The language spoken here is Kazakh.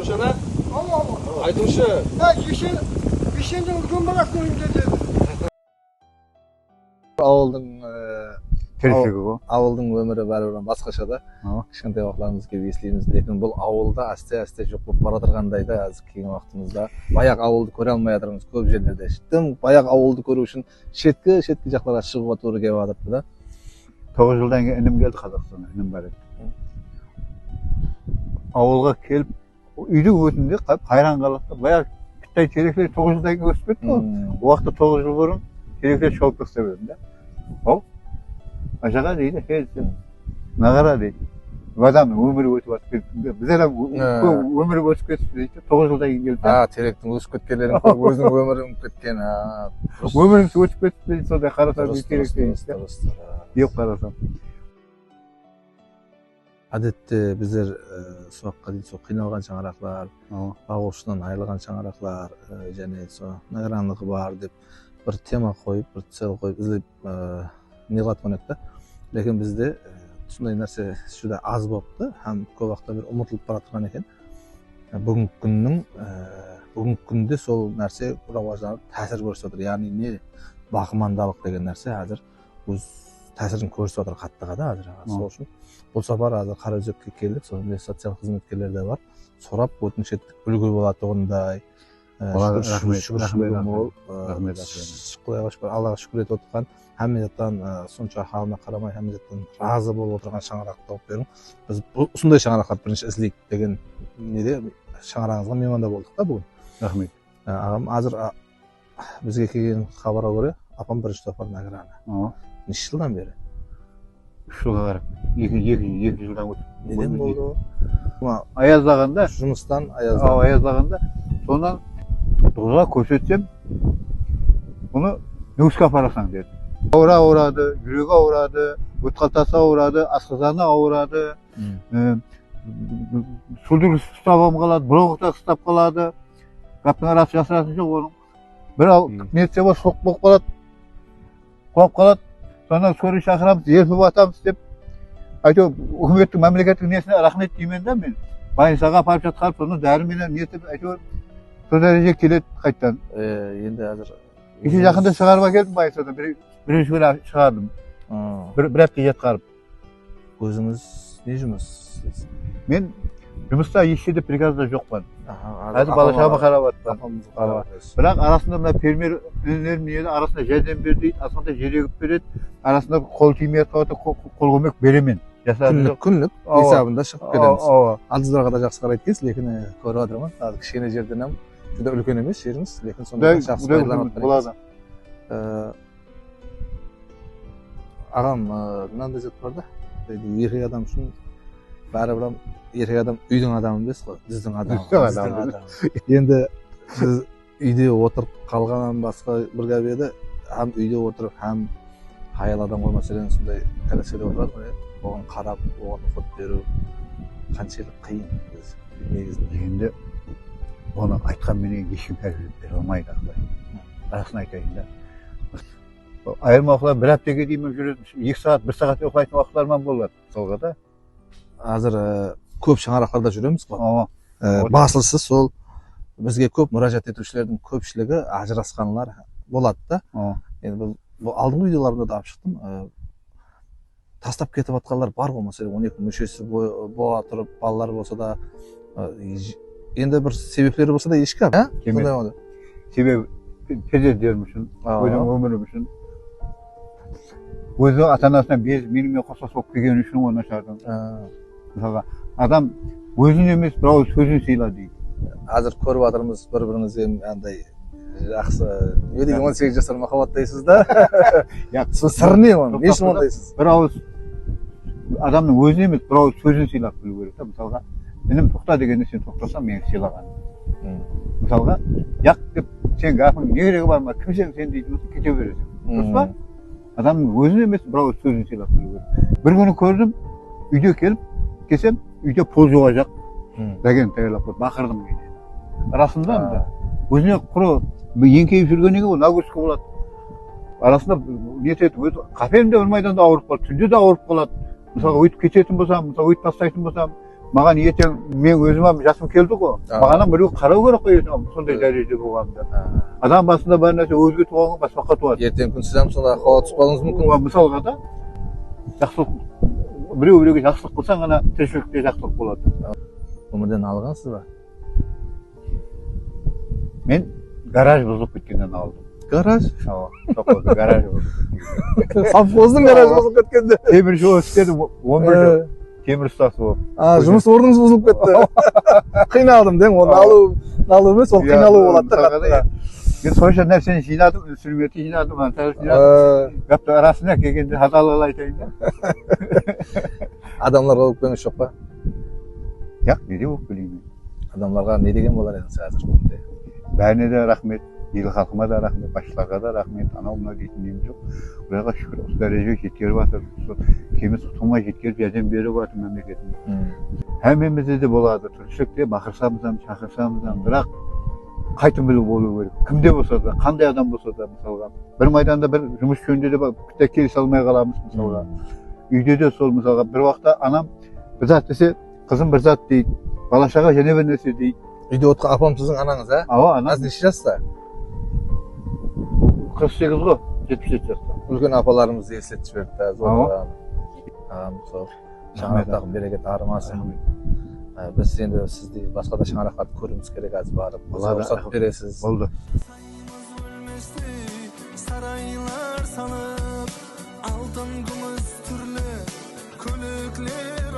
Арушана, Ama. айтыңызшы. Ha кешенде үлкен баласының үйінде деді. Ауылдың Тіршілігі ғой. ауылдың өмірі бәрібір басқаша да. Кішкентай уақытларымыз келіп естиміз, lekin бұл ауылда асте-асте жоқ болып бара жатқандай да қазір кейінгі уақытымызда. Баяғы ауылды көре алмай жатырмыз көп жерлерде. Тым баяғы ауылды көру үшін шеткі жақтарға шығуға тура келіп жатырды да. 9 жылдан кейін інім келді Қазақстанға, інім бар еді. Ауылға келіп, үйдің өтінде қайран қалады. Баяғы Қытай теректер 9 жылдан кейін өсіп кетті ғой. Уақытта 9 жыл бұрын теректер шауып тастап едім да. Ол Aşağı değil de nagara değil. Adam ömrü ötüp bize de ömrü ötüp geçti. 9 yılda geldi. Ha, terектің өсіп кеткендерін көріп өзінің өмірін кеткен. Ömrü ötüp geçti. Sonra karasam bir terek değil. Yok karasam. Әдетте біздер соққа дейін қиналған шаңырақлар, бағушынан айырылған шаңырақлар және награнлығы бар деп бір тема қойып, бір цел қойып іздеп неғылатын едік та. Lekin бізде сондай нәрсе жүдә аз болыпты һәм көп уақытта бір ұмытылып бара жатқан екен. Бүгінгі күнде сол нәрсе рауажданып тәсір көрсетіп отыр. Яғни не бақымандалық деген нәрсе қазір өз тәсірін көрсетіп отыр қаттыға да қазір. Сол үшін бұл сапар қазір Қараөзекке келдік. Сондай социал қызметкерлер де бар. Сұрап өтініш еттік, үлгі болатұғындай. Аллаға шүкір етіп отырған, Хамидаттан сонша халына қарамай, Хамидаттан разы болып отырған шаңырақ тауып берің. Біз осындай шаңырақтар бірінші іздейік деген неде шаңырағыңызға мейманда болдық та бүгін. Рахмет. Ағам, қазір бізге келген хабарға көре, апам бірінші тоқпар награны. Неше жылдан бері? 3 жылға қарап, 2 жылдан өтіп. Неден болды ол? Аяздағанда, жұмыстан аяздағанда, сонан дұға көрсетсем, бұны нөкіске апарасың деді. Ауырады, жүрегі ауырады, өт қалтасы ауырады, асқазаны ауырады, сүлдір ұстап қалады, бұрынғықта ұстап қалады, қаптың арасы жасырасын жоқ оның. Бір медсе бар, соқ болып қалады, қуап қалады, сонан скорый шақырамыз, ерпіп атамыз деп, әйтеуір үкіметтің мемлекеттің несіне рахмет деймін да мен. Больницаға апарып жатқарып, соны дәріменен нетіп, әйтеуір сол дәреже келеді қайттан. Енді әзір Кеше жақында шығарып әкелдім больницадан, бірінші күні шығардым. Бір апта жатқарып. Өзіңіз не жұмыс? Мен жұмыста ешкеде приказда жоқпын. Әзір бала-шағама қарап жатпын. Бірақ арасында мына фермер інілерім еді, арасында жәрдем бер дейді, арасында жер егіп береді, арасында қол тимей жатқанда қол көмек беремін. Күнлік есабында шығып келеміз. Алдыздарға да жақсы қарайды екенсіз, лекін көріп жатырмын. Кішкене жерден жүдә үлкен емес жеріңіз, лекін сонда жақсы пайдаланып болады. Ағам, мынандай зат бар да, еркек адам үшін бәрібір еркек адам үйдің адамы емес қой, біздің адамы. Енді біз үйде отырып қалғаннан басқа бір гәп еді, һәм үйде отырып, һәм аял адам ғой мәселен сондай кәлеседе отырады ғой, оған қарап, оған ұқып беру қаншалық қиын негізінде. Енді оны айтқанменен ешкім тәрбиелеп бере алмайды Ақбай. Расын айтайын да. Айырма оқылар бір аптаға дейін жүреді, 2 сағат, 1 сағат оқылайтын уақыттармен болады солға да. Қазір көп шаңырақтарда жүреміз ғой. Басылысы сол бізге көп мұражат етушілердің көпшілігі ажырасқанлар болады да. Енді бұл алдыңғы видеоларымда да алып шықтым. Тастап кетіп жатқандар бар ғой, мәселен 12 мүшесі бола тұрып, балалар болса да, енді бір себеплері болса да ешкі. Себебі перзенттерім үшін, өзім өмірім үшін, өзі ата-анасынан безіп, менімен қоса соғып келген үшін оны шардым. Мысалға, адам өзін емес, бірақ сөзін сыйла дейді. Қазір көріп жатырмыз бір-біріңізге андай жақсы, не деген 18 жасар махаббат дейсіз да? Сол сыр не оны? Не үшін ондайсыз? Бір ауыз адамның өзін емес, бір ауыз сөзін сыйлап білу керек. Мысалға, інім тоқта дегенде сен тоқтасаң, мені сыйлаған. Мысалға, яқ деп сен ғафың не керегі бар ма, кім сен дейді, кете бересің. Дұрыс па? Адамның өзін емес, бір ауыз сөзін сыйлап білу керек. Бір күні көрдім, үйде келіп, келсем, үйде пол жоғажақ, дәген тәйірлап қойды, бақырдым кейде. Арасында өзіне құры еңкейіп жүргенеге ол нагрузка болады. Арасында не етеді, кафемде бір майданда ауырып қалады, түнде де ауырып қалады. Мысалға өйтіп кететін болсам, мысалы өйтіп тастайтын болсам, Маған ертең мен өзіме жасым келді ғой. Маған біреу қарау керек қой ертең сондай дәрежеде болғанда. Адам басында бар нәрсе өзге туғанға басқақа туады. Ертең күн сіз сонда ахуалға түсіп қалуыңыз мүмкін. Мысалға да жақсылық біреуге жақсылық қылсаң ғана тіршілікте жақсылық болады. Өмірден алғансыз ба? Мен гараж бұзылып кеткеннен алдым. Гараж? Гараж бұзылып кеткен. Совхоздың гаражы бұзылып кеткенде. Темір жол істедім 11 жыл. Темір ұстасы болып. Жұмыс орныңыз бұзылып кетті. Қиналдым дең, оны алу емес, ол қиналу болады да. Мен сонша нәрсені жинадым, инструменті жинадым, антағы жинадым. Гапты арасына келгенде хаталығын айтайын да. Адамларға болып келіңіз жоқ па? Жоқ, неде болып келейін. Адамларға не деген болар едіңіз қазір күнде? Бәріне де рахмет, ел халқыма да рахмет, басшыларға да рахмет, анау мынау дейтін нем жоқ. Құдайға шүкір, осы дәрежеге жеткеріп жатыр. Кеміс тұтылмай жеткеріп жәрдем беріп жатыр мемлекетіміз. Әмемізде де болады, тіршілікте бақырсамыз да, шақырсамыз да, бірақ қайтым білу болу керек. Кімде болса да, қандай адам болса да, мысалға. Бір майданда бір жұмыс жөнінде де келісе алмай қаламыз, мысалға. Үйде де сол, мысалға, бір уақытта анам бір зат десе, қызым бір зат дейді, бала-шаға және бір нәрсе дейді. Үйде отқан апам сіздің анаңыз, ә? Ава, анам. Қазір неше жаста? 48 ғой, 77 жаста. Үлкен апаларымызды есетіп жіберді. Ағам, сол. Шаңырақтағы берекет арымасын. Біз енді сізді басқа да шаңырақтарды көруіміз керек әз барып. Рұқсат бересіз. Болды. Сарайлар салып, алтын күміс түрлі көліклер